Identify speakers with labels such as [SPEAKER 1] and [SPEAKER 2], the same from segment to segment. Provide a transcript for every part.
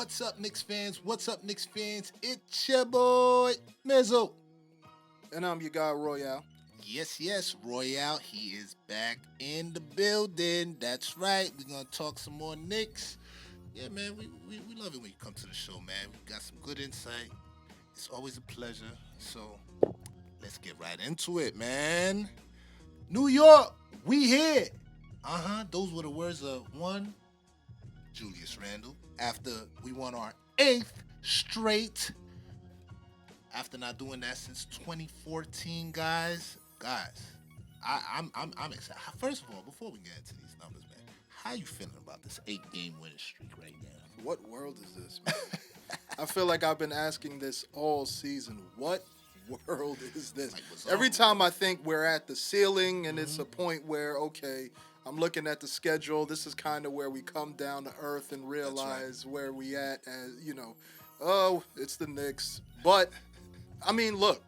[SPEAKER 1] What's up, Knicks fans? What's up, Knicks fans? It's your boy, Mezzo.
[SPEAKER 2] And I'm your guy, Royale.
[SPEAKER 1] Yes, Royale. He is back in the building. That's right. We're going to talk some more Knicks. Yeah, man, we love it when you come to the show, man. We got some good insight. It's always a pleasure. So let's get right into it, man. New York, we here. Those were the words of one Julius Randle after we won our 8th straight. After not doing that since 2014, guys, I'm excited. First of all, before we get into these numbers, man, how you feeling about this 8-game winning streak right now?
[SPEAKER 2] What world is this, man? I feel like I've been asking this all season. What world is this?
[SPEAKER 1] Like,
[SPEAKER 2] Every time I think we're at the ceiling and it's a point where, okay, I'm looking at the schedule. This is kind of where we come down to earth and realize where we at as, oh, it's the Knicks. But, I mean, look,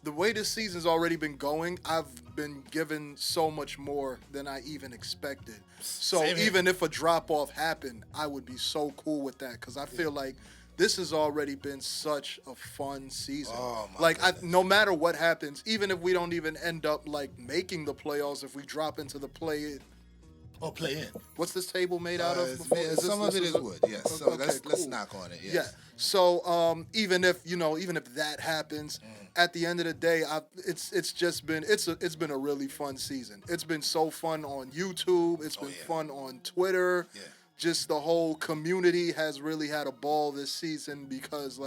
[SPEAKER 2] the way this season's already been going, I've been given so much more than I even expected. So even if a drop-off happened, I would be so cool with that because I feel like this has already been such a fun season.
[SPEAKER 1] Oh, my
[SPEAKER 2] like,
[SPEAKER 1] goodness.
[SPEAKER 2] no matter what happens, even if we don't even end up, making the playoffs, if we drop into the play
[SPEAKER 1] in.
[SPEAKER 2] What's this table made out of?
[SPEAKER 1] Some of it is wood, yes. So
[SPEAKER 2] Okay,
[SPEAKER 1] let's
[SPEAKER 2] cool.
[SPEAKER 1] knock on it, yes.
[SPEAKER 2] Yeah. So even if that happens, at the end of the day, it's been a really fun season. It's been so fun on YouTube. It's been fun on Twitter.
[SPEAKER 1] Yeah.
[SPEAKER 2] Just the whole community has really had a ball this season because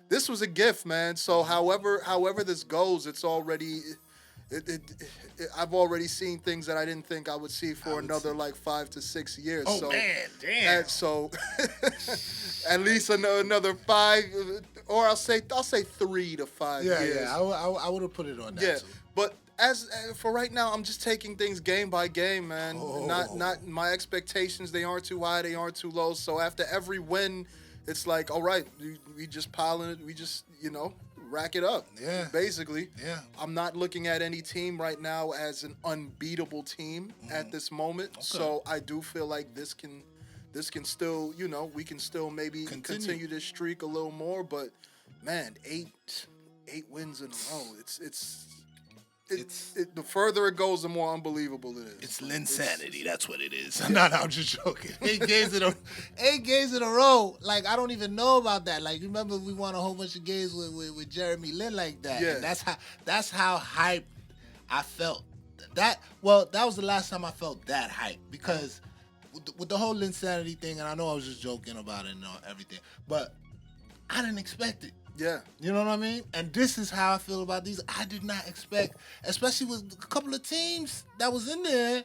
[SPEAKER 2] this was a gift, man. So however this goes, it's already. I've already seen things that I didn't think I would see for another 5 to 6 years.
[SPEAKER 1] Oh,
[SPEAKER 2] so,
[SPEAKER 1] man, damn.
[SPEAKER 2] And so at least another 5, or I'll say 3 to 5 years.
[SPEAKER 1] Yeah, I would have put it on that
[SPEAKER 2] Yeah,
[SPEAKER 1] too.
[SPEAKER 2] but as for right now, I'm just taking things game by game, man. Not my expectations. They aren't too high. They aren't too low. So after every win, it's like, all right, we just piling it. We just rack it up.
[SPEAKER 1] Yeah.
[SPEAKER 2] Basically.
[SPEAKER 1] Yeah.
[SPEAKER 2] I'm not looking at any team right now as an unbeatable team at this moment.
[SPEAKER 1] Okay.
[SPEAKER 2] So I do feel like this can still, we can still maybe continue this streak a little more. But man, eight wins in a row. It's the further it goes, the more unbelievable it is.
[SPEAKER 1] It's linsanity. That's what it is. No, I'm just joking. 8 games in a row. Like, I don't even know about that. Like, remember we won a whole bunch of games with Jeremy Lin like that.
[SPEAKER 2] Yeah.
[SPEAKER 1] And that's how hyped I felt. That was the last time I felt that hyped because with the whole linsanity thing, and I know I was just joking about it and everything, but I didn't expect it.
[SPEAKER 2] Yeah.
[SPEAKER 1] You know what I mean? And this is how I feel about these. I did not expect, especially with a couple of teams that was in there,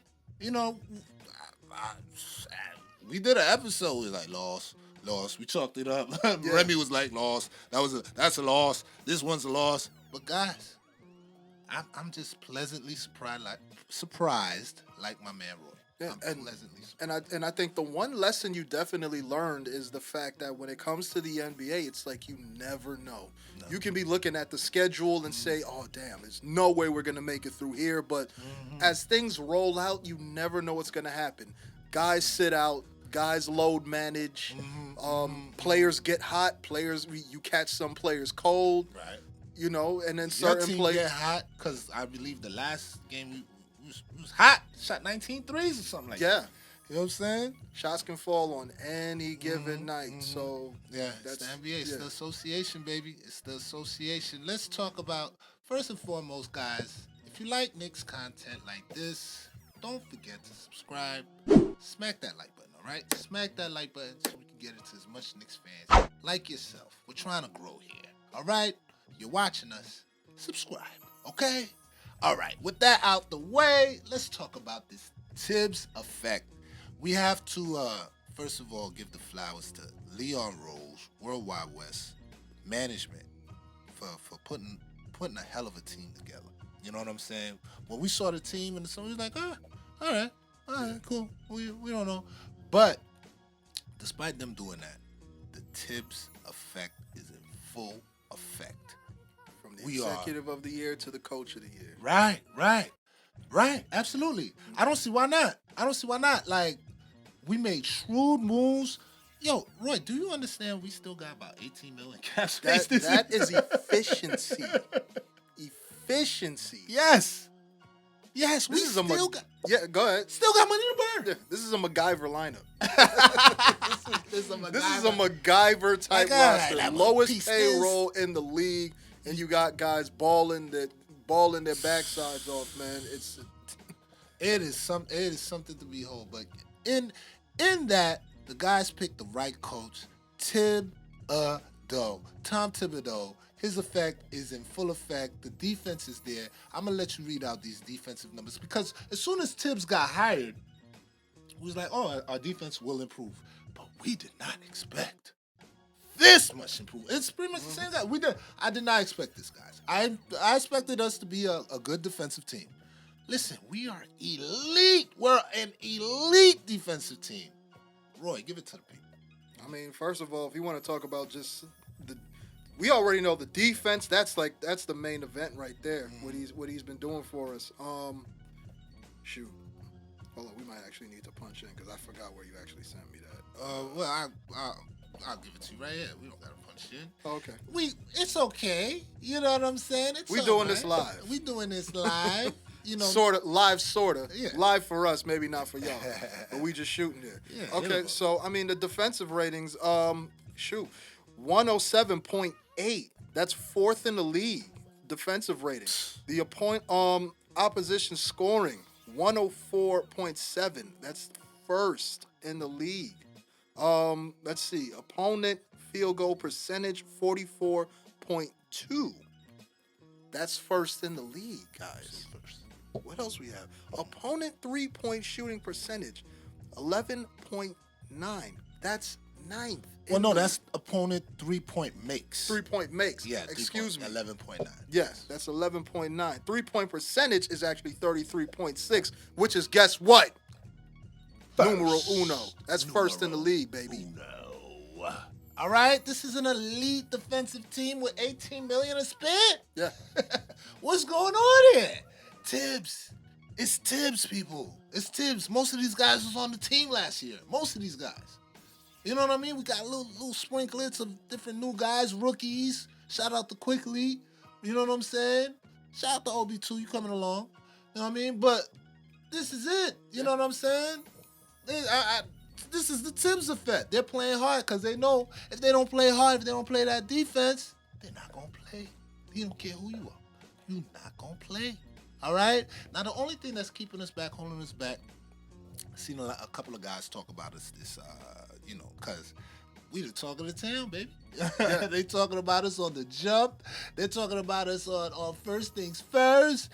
[SPEAKER 1] we did an episode. We was like, loss. We chalked it up.
[SPEAKER 2] Yeah.
[SPEAKER 1] Remy was like, loss. That's a loss. This one's a loss. But guys, I'm just pleasantly surprised like my man Roy.
[SPEAKER 2] Yeah,
[SPEAKER 1] I'm pleasantly surprised.
[SPEAKER 2] And I think the one lesson you definitely learned is the fact that when it comes to the NBA, it's like you never know. No. You can be looking at the schedule and say, oh, damn, there's no way we're going to make it through here. But as things roll out, you never know what's going to happen. Guys sit out. Guys load manage. Players get hot. You catch some players cold.
[SPEAKER 1] Right.
[SPEAKER 2] And then
[SPEAKER 1] Your
[SPEAKER 2] certain
[SPEAKER 1] team
[SPEAKER 2] players.
[SPEAKER 1] get hot because I believe the last game we was hot. Shot 19 threes or something like that.
[SPEAKER 2] Yeah.
[SPEAKER 1] You know what I'm saying?
[SPEAKER 2] Shots can fall on any given night. So
[SPEAKER 1] Yeah,
[SPEAKER 2] that's
[SPEAKER 1] it's the NBA. It's
[SPEAKER 2] yeah.
[SPEAKER 1] the association, baby. It's the association. Let's talk about, first and foremost, guys, if you like Knicks content like this, don't forget to subscribe. Smack that like button, all right? Smack that like button so we can get it to as much Knicks fans like yourself. We're trying to grow here, all right? You're watching us. Subscribe, okay? All right, with that out the way, let's talk about this Tibbs effect. We have to, first of all, give the flowers to Leon Rose, World Wide West management for putting a hell of a team together. You know what I'm saying? When we saw the team and somebody was like, all right, cool. We don't know. But despite them doing that, the Tibbs effect is in full effect.
[SPEAKER 2] From the executive of the year to the coach of the year.
[SPEAKER 1] Right. Absolutely. I don't see why not. Like, we made shrewd moves. Yo, Roy, do you understand we still got about 18 million cap space this
[SPEAKER 2] That
[SPEAKER 1] year?
[SPEAKER 2] is efficiency. Efficiency.
[SPEAKER 1] Yes. Yes, we
[SPEAKER 2] This is a
[SPEAKER 1] still got
[SPEAKER 2] yeah. Go ahead.
[SPEAKER 1] still got money to burn.
[SPEAKER 2] Yeah, this is a MacGyver lineup.
[SPEAKER 1] this is a
[SPEAKER 2] This is a MacGyver type
[SPEAKER 1] Like, all right,
[SPEAKER 2] roster.
[SPEAKER 1] I'm gonna
[SPEAKER 2] Lowest
[SPEAKER 1] piece
[SPEAKER 2] payroll in the league, and you got guys balling their backsides off. Man,
[SPEAKER 1] It is something to behold. But in that, the guys picked the right coach, Thibodeau. Tom Thibodeau. His effect is in full effect. The defense is there. I'm gonna let you read out these defensive numbers because as soon as Tibbs got hired, we was like, oh, our defense will improve. But we did not expect this much improvement. It's pretty much the same guy. I did not expect this, guys. I expected us to be a good defensive team. Listen, we are elite. We're an elite defensive team. Roy, give it to the people.
[SPEAKER 2] I mean, first of all, if you want to talk about just we already know the defense. That's the main event right there. What he's been doing for us. Shoot. Hold on, we might actually need to punch in because I forgot where you actually sent me that.
[SPEAKER 1] Well, I'll give it to you right here. We don't gotta punch in.
[SPEAKER 2] Oh, okay.
[SPEAKER 1] It's okay. You know what I'm saying?
[SPEAKER 2] We doing this live.
[SPEAKER 1] We doing this live. You know,
[SPEAKER 2] Sort of live,
[SPEAKER 1] Yeah.
[SPEAKER 2] live for us, maybe not for y'all, but we just shooting it.
[SPEAKER 1] Yeah,
[SPEAKER 2] Okay, so I mean the defensive ratings, 107.8. That's fourth in the league. Defensive rating. The opposition scoring 104.7. That's first in the league. Let's see. Opponent field goal percentage 44.2. That's first in the league, guys. What else we have? Opponent 3-point shooting percentage 11.9. That's ninth.
[SPEAKER 1] well, no, that's opponent 3-point makes.
[SPEAKER 2] 3-point makes.
[SPEAKER 1] Yeah,
[SPEAKER 2] Excuse me.
[SPEAKER 1] 11.9.
[SPEAKER 2] Yes, that's 11.9. 3-point percentage is actually 33.6, which is, guess what? Numero uno. That's first in the league, baby.
[SPEAKER 1] No. All right, this is an elite defensive team with 18 million to spend.
[SPEAKER 2] Yeah.
[SPEAKER 1] What's going on here? Tibbs. It's Tibbs, people. It's Tibbs. Most of these guys was on the team last year. Most of these guys. You know what I mean? We got little sprinklets of different new guys, rookies. Shout out to Quickly. You know what I'm saying? Shout out to OB2. You coming along. You know what I mean? But this is it. You know what I'm saying? This is the Tibbs effect. They're playing hard because they know if they don't play hard, if they don't play that defense, they're not going to play. You don't care who you are. You're not going to play. All right? Now, the only thing that's keeping us back, holding us back, I've seen a couple of guys talk about us this, because we the talk of the town, baby.
[SPEAKER 2] Yeah.
[SPEAKER 1] They talking about us on the jump. They're talking about us on first things first.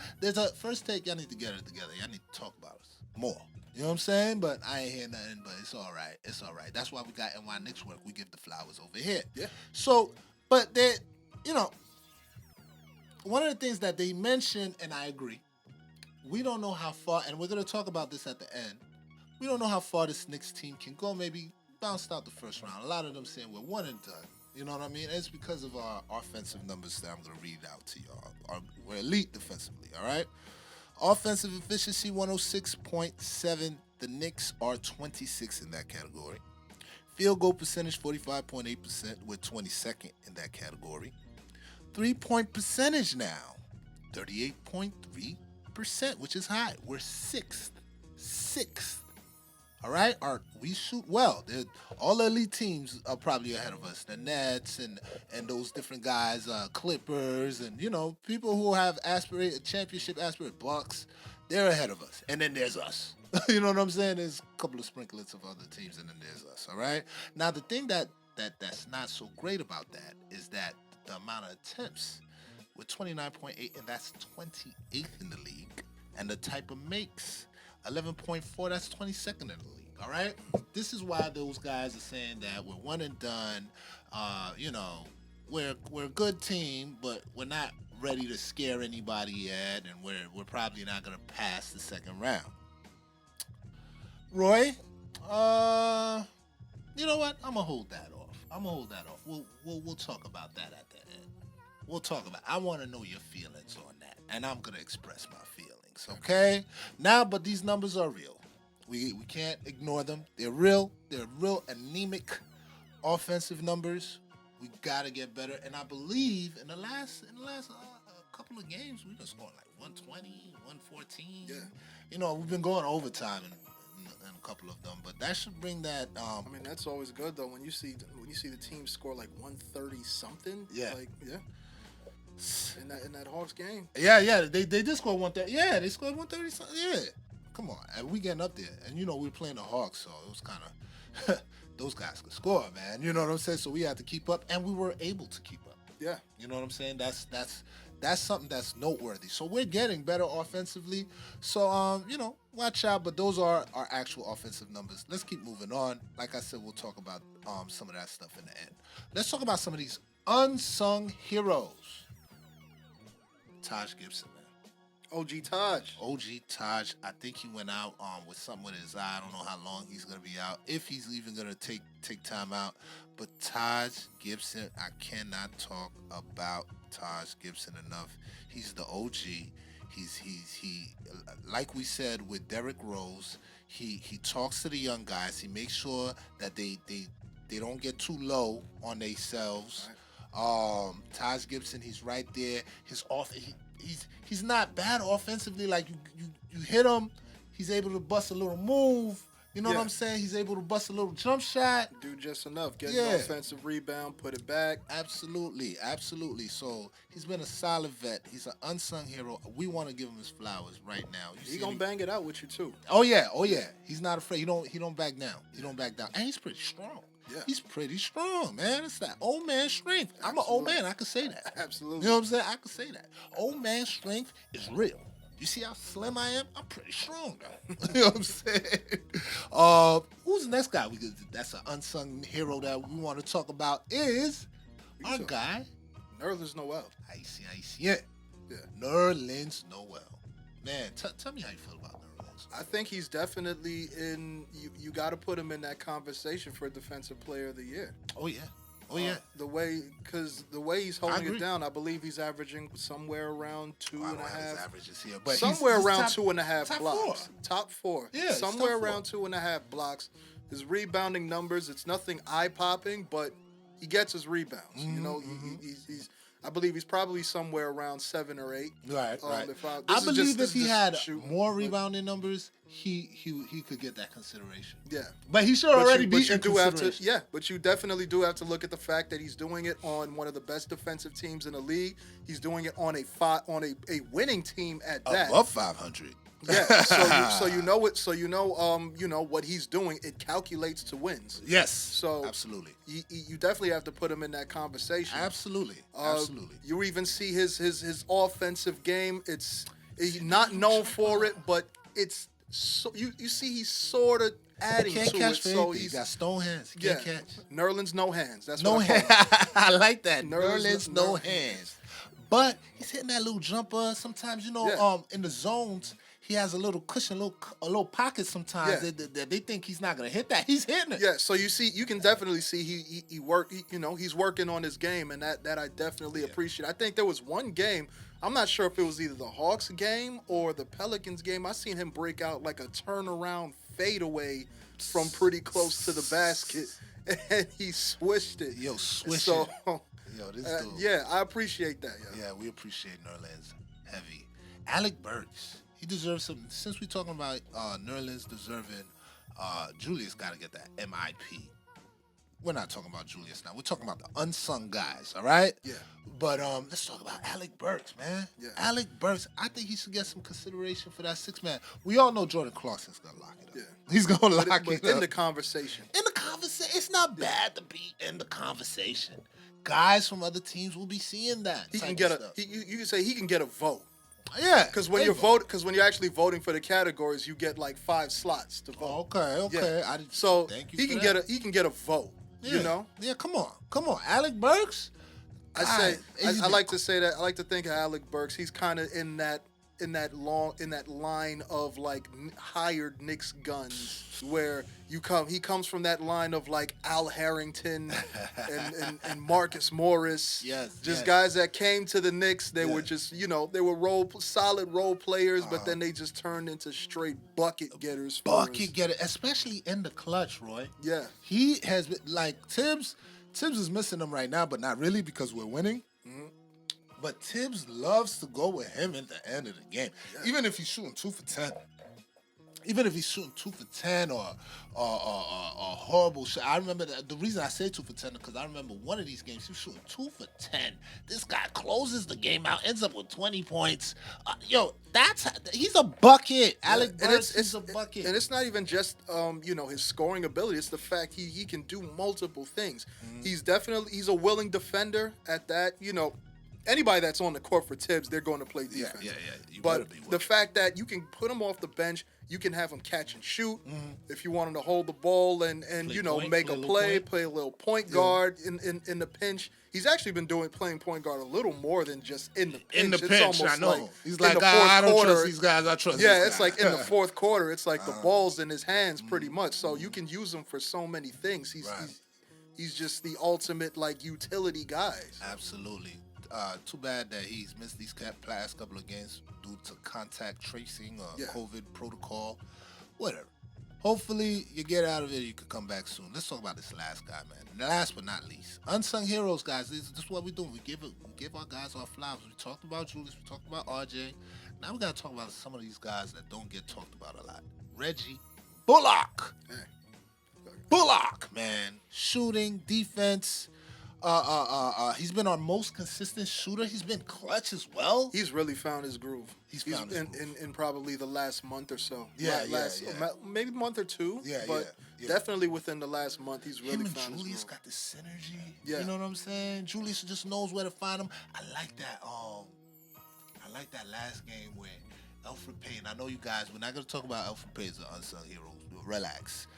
[SPEAKER 1] First take, y'all need to get it together. Y'all need to talk about us more. You know what I'm saying? But I ain't hearing nothing, but it's all right. It's all right. That's why we got NY Knickswork. We give the flowers over here.
[SPEAKER 2] Yeah.
[SPEAKER 1] So, but they, one of the things that they mentioned, and I agree, we don't know how far, and we're going to talk about this at the end, we don't know how far this Knicks team can go. Maybe bounced out the first round. A lot of them saying we're one and done. You know what I mean? It's because of our offensive numbers that I'm going to read out to y'all. We're elite defensively, all right? Offensive efficiency, 106.7. The Knicks are 26 in that category. Field goal percentage, 45.8%. We're 22nd in that category. 3-point percentage now, 38.3%, which is high. We're sixth. All right? We shoot well. All the elite teams are probably ahead of us. The Nets and those different guys, Clippers, and, people who have championship aspirate Bucks, they're ahead of us. And then there's us. You know what I'm saying? There's a couple of sprinklets of other teams, and then there's us, all right? Now, the thing that's not so great about that is that the amount of attempts, with 29.8, and that's 28th in the league. And the type of makes, 11.4, that's 22nd in the league, all right? This is why those guys are saying that we're one and done. We're a good team, but we're not ready to scare anybody yet, and we're probably not going to pass the second round. Roy, you know what? I'm going to hold that off. We'll talk about that at the end. We'll talk about it. I want to know your feelings on that, and I'm going to express my feelings, okay? Now, but these numbers are real. We can't ignore them. They're real. They're real anemic. offensive numbers. We gotta get better, and I believe in the last couple of games we just scored like 120, 114.
[SPEAKER 2] Yeah.
[SPEAKER 1] You know, we've been going overtime in a couple of them, but that should bring that.
[SPEAKER 2] I mean, that's always good though when you see the team score like 130 something.
[SPEAKER 1] Yeah.
[SPEAKER 2] Like in that Hawks game.
[SPEAKER 1] Yeah, they did score 130. Yeah, they scored 130 something. Yeah, come on, and we getting up there, and you know we were playing the Hawks, so it was kind of those guys could score, man. You know what I'm saying? So we had to keep up, and we were able to keep up.
[SPEAKER 2] Yeah.
[SPEAKER 1] You know what I'm saying? That's something that's noteworthy. So we're getting better offensively. So you know, watch out. But those are our actual offensive numbers. Let's keep moving on. Like I said, we'll talk about some of that stuff in the end. Let's talk about some of these unsung heroes. Taj Gibson, man. OG Taj. I think he went out with something with his eye. I don't know how long he's gonna be out. If he's even gonna take time out. But Taj Gibson, I cannot talk about Taj Gibson enough. He's the OG. He like we said with Derrick Rose, he talks to the young guys. He makes sure that they don't get too low on themselves. Right. Taj Gibson, he's right there. He's not bad offensively. Like you hit him, he's able to bust a little move. You know what I'm saying? He's able to bust a little jump shot.
[SPEAKER 2] Do just enough. Get an offensive rebound, put it back.
[SPEAKER 1] Absolutely. So he's been a solid vet. He's an unsung hero. We want to give him his flowers right now.
[SPEAKER 2] He's gonna bang it out with you too.
[SPEAKER 1] Oh yeah. He's not afraid. He don't back down. He don't back down. And he's pretty strong. Yeah. He's pretty strong, man. It's that old man strength. Absolutely. I'm an old man. I can say that.
[SPEAKER 2] Absolutely.
[SPEAKER 1] You know what I'm saying? I can say that. Old man strength is real. You see how slim I am? I'm pretty strong, though. You know what I'm saying? Who's the next guy? That's an unsung hero that we want to talk about is our guy.
[SPEAKER 2] Nerlens Noel.
[SPEAKER 1] I see. Yeah. Nerlens Noel. Man, tell me how you feel about Nerlens.
[SPEAKER 2] I think he's definitely in. You got to put him in that conversation for Defensive Player of the Year.
[SPEAKER 1] Oh yeah.
[SPEAKER 2] The way he's holding it down, I believe he's averaging somewhere around 2.5. His
[SPEAKER 1] averages here, but
[SPEAKER 2] somewhere around
[SPEAKER 1] top,
[SPEAKER 2] 2.5 blocks. Top four.
[SPEAKER 1] Yeah,
[SPEAKER 2] somewhere around 2.5 blocks. His rebounding numbers, it's nothing eye popping, but he gets his rebounds.
[SPEAKER 1] Mm-hmm,
[SPEAKER 2] you know, he's. I believe he's probably somewhere around 7 or 8.
[SPEAKER 1] Right.
[SPEAKER 2] I
[SPEAKER 1] believe if he had more rebounding numbers, he could get that consideration.
[SPEAKER 2] Yeah,
[SPEAKER 1] but he should already be in consideration.
[SPEAKER 2] But you definitely do have to look at the fact that he's doing it on one of the best defensive teams in the league. He's doing it on a winning team at that.
[SPEAKER 1] Above 500.
[SPEAKER 2] Yeah, so you know what he's doing. It calculates to wins.
[SPEAKER 1] Yes.
[SPEAKER 2] So
[SPEAKER 1] absolutely,
[SPEAKER 2] you definitely have to put him in that conversation.
[SPEAKER 1] Absolutely.
[SPEAKER 2] You even see his offensive game. He's not known for it, but it's you see he's sort of adding to it.
[SPEAKER 1] So he's got stone hands. He can't catch.
[SPEAKER 2] Nerlens no hands. That's
[SPEAKER 1] no
[SPEAKER 2] hands.
[SPEAKER 1] I like that. Nerlens no hands. But he's hitting that little jumper. Sometimes in the zones. He has a little cushion, a little pocket sometimes that they think he's not gonna hit that. He's hitting it.
[SPEAKER 2] Yeah, so you can definitely see he's working on his game, and that I definitely appreciate. I think there was one game, I'm not sure if it was either the Hawks game or the Pelicans game. I seen him break out like a turnaround fadeaway from pretty close to the basket, and he swished it.
[SPEAKER 1] Swish it. This dude.
[SPEAKER 2] Yeah, I appreciate that.
[SPEAKER 1] Yeah, we appreciate Nerlens heavy. Alec Burks. He deserves some. Since we're talking about Nerlens deserving, Julius got to get that MIP. We're not talking about Julius now. We're talking about the unsung guys, all right?
[SPEAKER 2] Yeah.
[SPEAKER 1] But let's talk about Alec Burks, man. Yeah. Alec Burks, I think he should get some consideration for that 6-man. We all know Jordan Clarkson's going to lock it up. Yeah. He's going to lock it up.
[SPEAKER 2] In the conversation.
[SPEAKER 1] It's not bad to be in the conversation. Guys from other teams will be seeing that.
[SPEAKER 2] He can get you can say he can get a vote.
[SPEAKER 1] Yeah,
[SPEAKER 2] because when you're actually voting for the categories, you get like 5 slots to vote.
[SPEAKER 1] Okay.
[SPEAKER 2] Yeah.
[SPEAKER 1] Thank you.
[SPEAKER 2] He can get a vote.
[SPEAKER 1] Yeah.
[SPEAKER 2] You know?
[SPEAKER 1] Yeah, come on, Alec Burks.
[SPEAKER 2] I like to say that. I like to think of Alec Burks. He's kind of in that in that line of like hired Knicks guns where he comes from that line of like Al Harrington and Marcus Morris.
[SPEAKER 1] Yes.
[SPEAKER 2] Guys that came to the Knicks. They were just, they were solid role players, but then they just turned into straight bucket getters.
[SPEAKER 1] Bucket getter, especially in the clutch, Roy.
[SPEAKER 2] Yeah.
[SPEAKER 1] He has been like Tibbs is missing them right now, but not really because we're winning. Mm-hmm. But Tibbs loves to go with him at the end of the game. Yeah. Even if he's shooting 2 for 10. Even if he's shooting 2 for 10 or a horrible shot. I remember the reason I say 2 for 10 is because I remember one of these games, he was shooting 2 for 10. This guy closes the game out, ends up with 20 points. He's a bucket. Yeah. Alec Burks is a bucket.
[SPEAKER 2] And it's not even just, his scoring ability. It's the fact he can do multiple things. Mm-hmm. He's a willing defender at that, Anybody that's on the court for Tibbs, they're going to play defense.
[SPEAKER 1] Yeah.
[SPEAKER 2] But the fact that you can put him off the bench, you can have him catch and shoot. Mm-hmm. If you want him to hold the ball and make a play, play a little point guard in the pinch. He's actually been playing point guard a little more than just in the pinch.
[SPEAKER 1] In the pinch, I know.
[SPEAKER 2] Like
[SPEAKER 1] he's like, I don't trust these guys. I trust.
[SPEAKER 2] Yeah, it's like in the fourth quarter, it's like the ball's in his hands pretty much. So you can use him for so many things. He's just the ultimate like utility guy.
[SPEAKER 1] Absolutely. Too bad that he's missed these last couple of games due to contact tracing or COVID protocol, whatever. Hopefully you get out of it. You can come back soon. Let's talk about this last guy, man. And last but not least, unsung heroes, guys. This is what we do. We give our guys our flowers. We talked about Julius. We talked about RJ. Now we got to talk about some of these guys that don't get talked about a lot. Reggie Bullock. Bullock, man. Shooting, defense. He's been our most consistent shooter. He's been clutch as well.
[SPEAKER 2] He's really found his groove.
[SPEAKER 1] He's found his groove.
[SPEAKER 2] In probably the last month or so. Maybe month or two. But definitely within the last month, he's really found his groove.
[SPEAKER 1] Julius got this synergy. Yeah. You know what I'm saying? Julius just knows where to find him. I like that. I like that last game where Elfrid Payton. I know you guys. We're not gonna talk about Elfrid Payton as an unsung hero. Relax.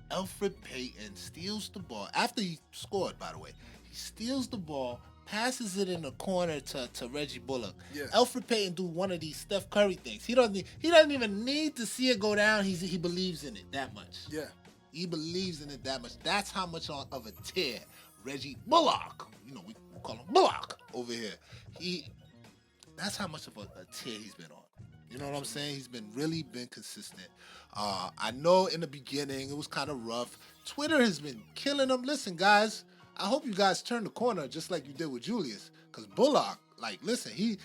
[SPEAKER 1] Elfrid Payton steals the ball after he scored, by the way. He steals the ball, passes it in the corner to Reggie Bullock. Yeah. Elfrid Payton do one of these Steph Curry things. He doesn't even need to see it go down. He believes in it that much.
[SPEAKER 2] Yeah.
[SPEAKER 1] He believes in it that much. That's how much of a tear Reggie Bullock, we call him Bullock over here. That's how much of a tear he's been on. You know what I'm saying? He's really been consistent. I know in the beginning it was kind of rough. Twitter has been killing him. Listen, guys, I hope you guys turn the corner just like you did with Julius. Because Bullock, listen, he's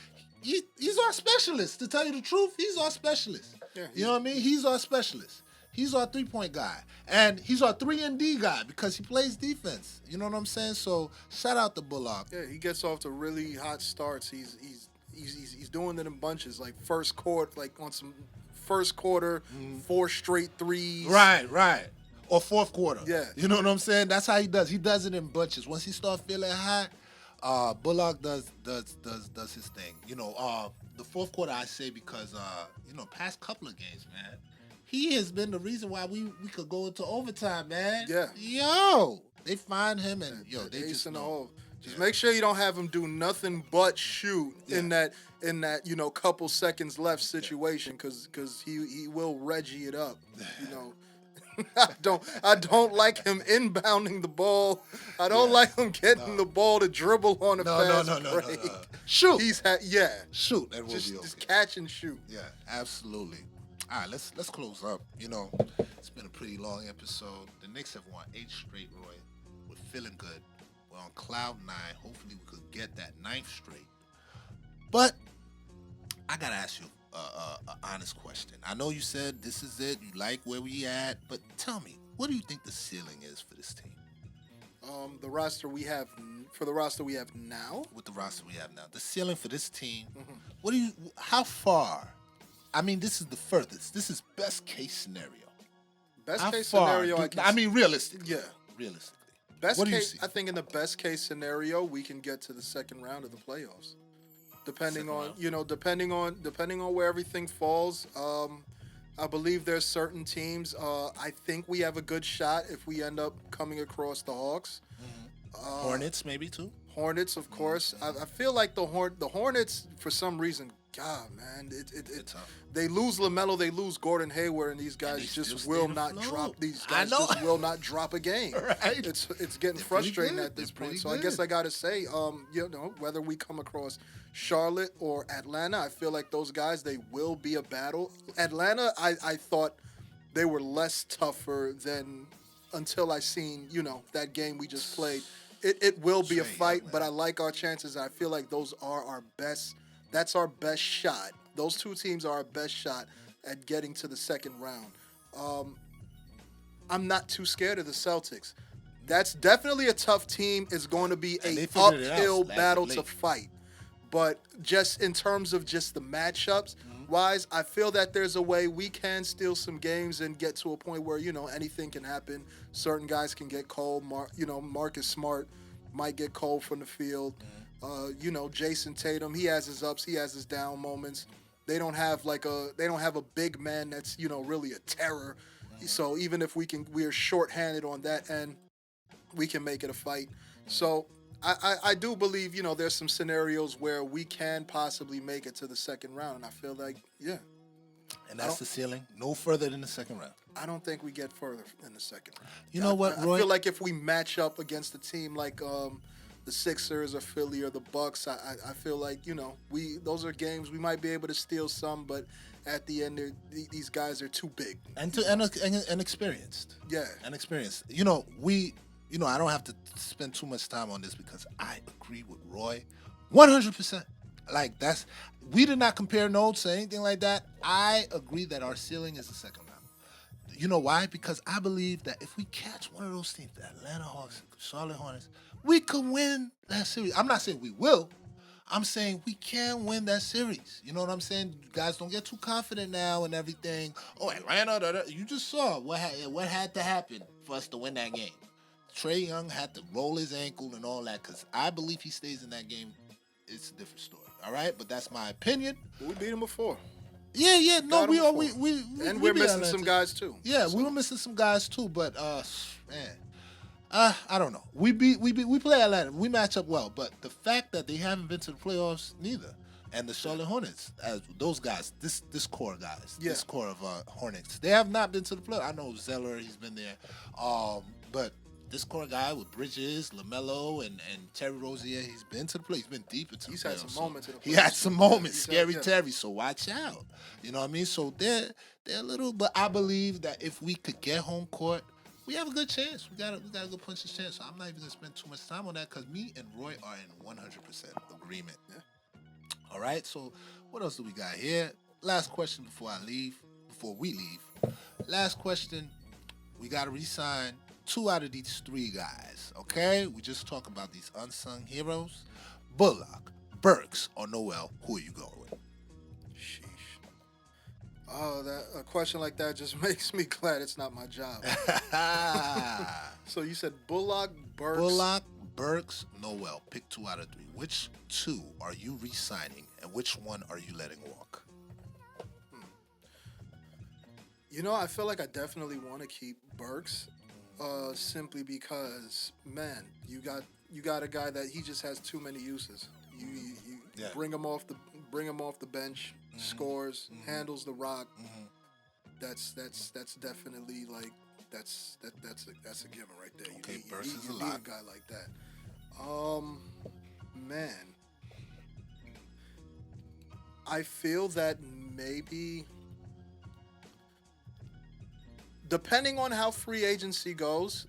[SPEAKER 1] our specialist. To tell you the truth, he's our specialist. Yeah, you know what I mean? He's our specialist. He's our 3-point guy. And he's our 3-and-D guy because he plays defense. You know what I'm saying? So shout out to Bullock.
[SPEAKER 2] Yeah, he gets off to really hot starts. He's doing it in bunches, like first quarter, like on some first quarter, 4 straight threes.
[SPEAKER 1] Right. Or fourth quarter.
[SPEAKER 2] Yeah.
[SPEAKER 1] You know what I'm saying? That's how he does. He does it in bunches. Once he starts feeling hot, Bullock does his thing. The fourth quarter I say because past couple of games, man, he has been the reason why we could go into overtime, man.
[SPEAKER 2] Yeah.
[SPEAKER 1] Yo, they find him and they just know.
[SPEAKER 2] Just make sure you don't have him do nothing but shoot in that couple seconds left situation because he will Reggie it up. I don't like him inbounding the ball. I don't like him getting the ball to dribble on a fast break.
[SPEAKER 1] No. Shoot.
[SPEAKER 2] Shoot.
[SPEAKER 1] That will be okay.
[SPEAKER 2] Just catch and shoot.
[SPEAKER 1] Yeah, absolutely. All right, let's close up. It's been a pretty long episode. The Knicks have won 8 straight, Roy. We're feeling good. We're on cloud 9. Hopefully we could get that 9th straight. But I got to ask you an honest question. I know you said this is it. You like where we at. But tell me, what do you think the ceiling is for this team?
[SPEAKER 2] The roster we have now?
[SPEAKER 1] With the roster we have now. The ceiling for this team, how far? I mean, this is the furthest. This is best case scenario. Realistically.
[SPEAKER 2] Yeah.
[SPEAKER 1] Realistically.
[SPEAKER 2] Best case, I think in the best case scenario, we can get to the second round of the playoffs. Depending on where everything falls. I believe there's certain teams. I think we have a good shot if we end up coming across the Hawks.
[SPEAKER 1] Hornets maybe too.
[SPEAKER 2] Hornets, of course. I feel like the Hornets, for some reason, God, man,
[SPEAKER 1] It's tough.
[SPEAKER 2] they lose LaMelo, they lose Gordon Hayward, and these
[SPEAKER 1] And
[SPEAKER 2] guys
[SPEAKER 1] they still
[SPEAKER 2] just
[SPEAKER 1] stay
[SPEAKER 2] will not
[SPEAKER 1] afloat.
[SPEAKER 2] drop. These
[SPEAKER 1] I
[SPEAKER 2] guys
[SPEAKER 1] know.
[SPEAKER 2] just will not drop a game.
[SPEAKER 1] Right.
[SPEAKER 2] It's getting
[SPEAKER 1] They're pretty
[SPEAKER 2] frustrating
[SPEAKER 1] good.
[SPEAKER 2] at this
[SPEAKER 1] They're
[SPEAKER 2] point.
[SPEAKER 1] pretty
[SPEAKER 2] So I guess
[SPEAKER 1] good.
[SPEAKER 2] I gotta say, whether we come across Charlotte or Atlanta, I feel like those guys they will be a battle. Atlanta, I thought they were less tougher than until I seen that game we just played. It will be a
[SPEAKER 1] Straight
[SPEAKER 2] fight,
[SPEAKER 1] up,
[SPEAKER 2] but I
[SPEAKER 1] man.
[SPEAKER 2] like our chances. I feel like those are our best. That's our best shot. Those two teams are our best shot at getting to the second round. Um, I'm not too scared of the Celtics. That's definitely a tough team. It's going to be
[SPEAKER 1] And
[SPEAKER 2] a
[SPEAKER 1] they figured it out
[SPEAKER 2] uphill
[SPEAKER 1] last
[SPEAKER 2] battle
[SPEAKER 1] of
[SPEAKER 2] to
[SPEAKER 1] late.
[SPEAKER 2] fight. But just in terms of just the matchups
[SPEAKER 1] Mm-hmm.
[SPEAKER 2] wise, I feel that there's a way we can steal some games and get to a point where anything can happen. Certain guys can get cold. Marcus Smart might get cold from the field. Jason Tatum, he has his ups, he has his down moments. They don't have a big man that's really a terror. So even if we're shorthanded on that end, we can make it a fight. So I do believe there's some scenarios where we can possibly make it to the second round, and I feel like
[SPEAKER 1] And that's the ceiling. No further than the second round.
[SPEAKER 2] I don't think we get further in the second round.
[SPEAKER 1] You know what,
[SPEAKER 2] I
[SPEAKER 1] Roy?
[SPEAKER 2] feel like if we match up against a team like the Sixers or Philly or the Bucks, I feel like those are games we might be able to steal some, but at the end these guys are too big.
[SPEAKER 1] and experienced.
[SPEAKER 2] Yeah.
[SPEAKER 1] And experienced. I don't have to spend too much time on this because I agree with Roy 100%. Like, we did not compare notes or anything like that. I agree that our ceiling is the second round. You know why? Because I believe that if we catch one of those teams, the Atlanta Hawks, Charlotte Hornets, we could win that series. I'm not saying we will. I'm saying we can win that series. You know what I'm saying? You guys don't get too confident now and everything. Oh, Atlanta, you just saw what had to happen for us to win that game. Trey Young had to roll his ankle and all that because I believe he stays in that game. It's a different story. All right, but that's my opinion.
[SPEAKER 2] We beat them before.
[SPEAKER 1] Yeah. No,
[SPEAKER 2] Got 'em
[SPEAKER 1] we are.
[SPEAKER 2] before.
[SPEAKER 1] We
[SPEAKER 2] And
[SPEAKER 1] we
[SPEAKER 2] we're
[SPEAKER 1] beat
[SPEAKER 2] missing
[SPEAKER 1] Atlanta.
[SPEAKER 2] some guys too.
[SPEAKER 1] Yeah, we were missing some guys too, but man, I don't know. We play Atlanta. We match up well, but the fact that they haven't been to the playoffs neither, and the Charlotte Hornets, as those guys, this core guys,
[SPEAKER 2] Yeah.
[SPEAKER 1] this core of Hornets, they have not been to the playoffs. I know Zeller, he's been there, but this core guy with Bridges, LaMelo, and Terry Rozier, he's been to the playoffs. He's been deep into
[SPEAKER 2] He's
[SPEAKER 1] the
[SPEAKER 2] had
[SPEAKER 1] playoffs.
[SPEAKER 2] some moments in the
[SPEAKER 1] He had
[SPEAKER 2] playoffs.
[SPEAKER 1] some moments,
[SPEAKER 2] He's
[SPEAKER 1] scary
[SPEAKER 2] had-
[SPEAKER 1] Terry. So watch out. You know what I mean? So they're a little, but I believe that if we could get home court, we have a good chance. We got a good puncher's chance. So I'm not even gonna spend too much time on that because me and Roy are in 100% agreement. All right. So what else do we got here? Last question before we leave. Last question. We got to re-sign 2 out of these 3 guys. Okay. We just talk about these unsung heroes. Bullock, Burks, or Noel. Who are you going with?
[SPEAKER 2] Sheesh. Oh, a question like that just makes me glad it's not my job. So you said Bullock, Burks.
[SPEAKER 1] Bullock, Burks, Noel. Pick 2 out of 3. Which 2 are you re-signing, and which one are you letting walk?
[SPEAKER 2] I feel like I definitely want to keep Burks, simply because, man, you got a guy that he just has too many uses. You
[SPEAKER 1] Yeah.
[SPEAKER 2] bring him off the bench, scores, handles the rock. That's definitely like that's a given right there.
[SPEAKER 1] Okay, Burks is
[SPEAKER 2] you
[SPEAKER 1] a
[SPEAKER 2] need
[SPEAKER 1] lot.
[SPEAKER 2] a guy like that. Man, I feel that maybe, depending on how free agency goes,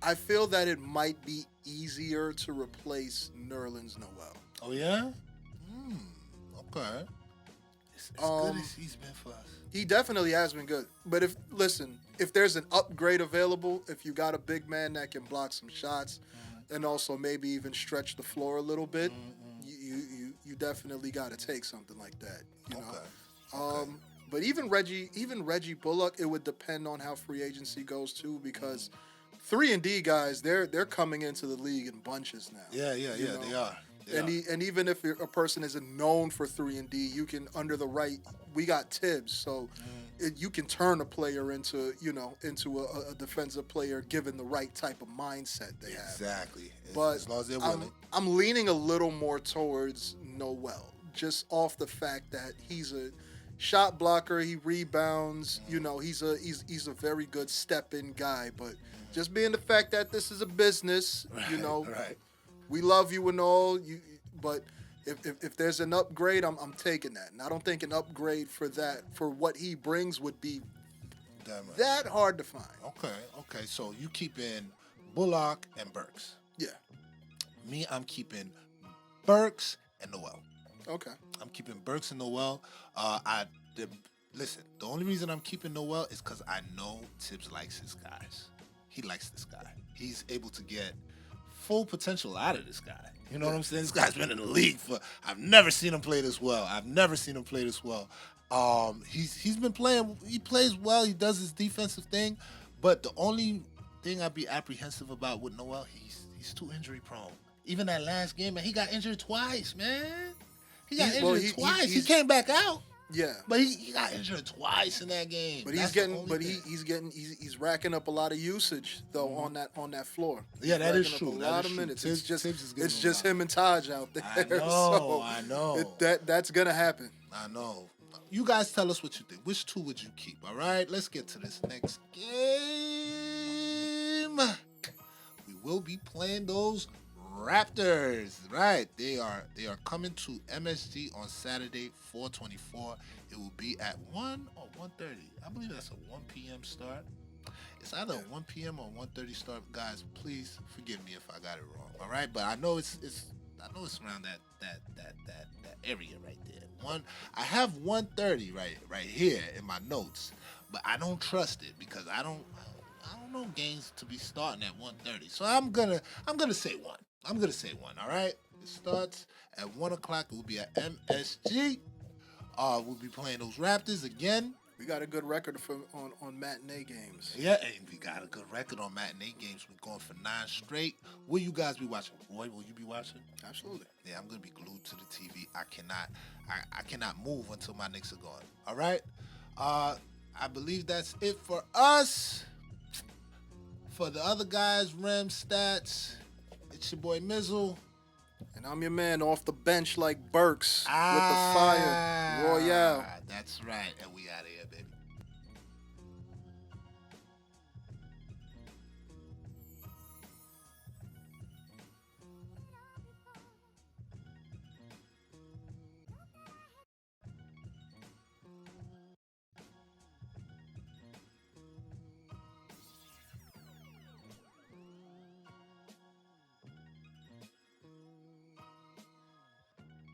[SPEAKER 2] I feel that it might be easier to replace Nerlens Noel.
[SPEAKER 1] Oh, yeah? Okay. As good as he's been for us.
[SPEAKER 2] He definitely has been good. But if there's an upgrade available, if you got a big man that can block some shots and also maybe even stretch the floor a little bit, you definitely got to take something like that. You know. But even Reggie Bullock, it would depend on how free agency goes too, because 3-and-D guys, they're coming into the league in bunches now.
[SPEAKER 1] Yeah, they are.
[SPEAKER 2] And even if a person isn't known for 3-and-D, you can, under the right, we got Tibbs, so you can turn a player into a defensive player given the right type of mindset they have.
[SPEAKER 1] Exactly.
[SPEAKER 2] But
[SPEAKER 1] as long as they're willing.
[SPEAKER 2] I'm leaning a little more towards Noel, just off the fact that he's a shot blocker, he rebounds, he's a very good step-in guy, but just being the fact that this is a business,
[SPEAKER 1] Right.
[SPEAKER 2] we love you and all, but if there's an upgrade, I'm taking that. And I don't think an upgrade for what he brings would be that hard to find.
[SPEAKER 1] Okay. So you keeping Bullock and Burks.
[SPEAKER 2] Yeah.
[SPEAKER 1] Me, I'm keeping Burks and Noel.
[SPEAKER 2] Okay.
[SPEAKER 1] I'm keeping Burks and Noel. Listen, the only reason I'm keeping Noel is because I know Tibbs likes his guys. He likes this guy. He's able to get full potential out of this guy. You know what I'm saying? This guy's been in the league I've never seen him play this well. He's been playing. He plays well. He does his defensive thing. But the only thing I'd be apprehensive about with Noel, he's too injury prone. Even that last game, man, he got injured twice, man. He got injured twice. He came back out.
[SPEAKER 2] Yeah,
[SPEAKER 1] but he got injured twice in that game.
[SPEAKER 2] But he's racking up a lot of usage though on that floor.
[SPEAKER 1] Yeah, that is true.
[SPEAKER 2] A lot of minutes.
[SPEAKER 1] It's
[SPEAKER 2] just him and Taj out there.
[SPEAKER 1] I know.
[SPEAKER 2] That's gonna happen.
[SPEAKER 1] I know. You guys tell us what you think. Which two would you keep? All right, let's get to this next game. We will be playing those Raptors, right? They are coming to MSG on Saturday, 4/24. It will be at 1 or 1:30. I believe that's a 1 p.m. start. It's either a 1 p.m. or 1:30 start. Guys, please forgive me if I got it wrong. All right, but I know it's around that area right there. I have 1:30 right here in my notes, but I don't trust it because I don't know games to be starting at 1:30. So I'm gonna say 1. I'm going to say 1, all right? It starts at 1 o'clock. It will be at MSG. We'll be playing those Raptors again.
[SPEAKER 2] We got a good record on matinee games.
[SPEAKER 1] Yeah, and we got a good record on matinee games. We're going for 9 straight. Will you guys be watching? Roy, will you be watching?
[SPEAKER 2] Absolutely.
[SPEAKER 1] Yeah, I'm going to be glued to the TV. I cannot move until my Knicks are gone. All right? I believe that's it for us. For the other guys, Rem Stats, it's your boy Mizzle.
[SPEAKER 2] And I'm your man off the bench like Burks with the fire. Royale.
[SPEAKER 1] That's right. And we out of here, baby.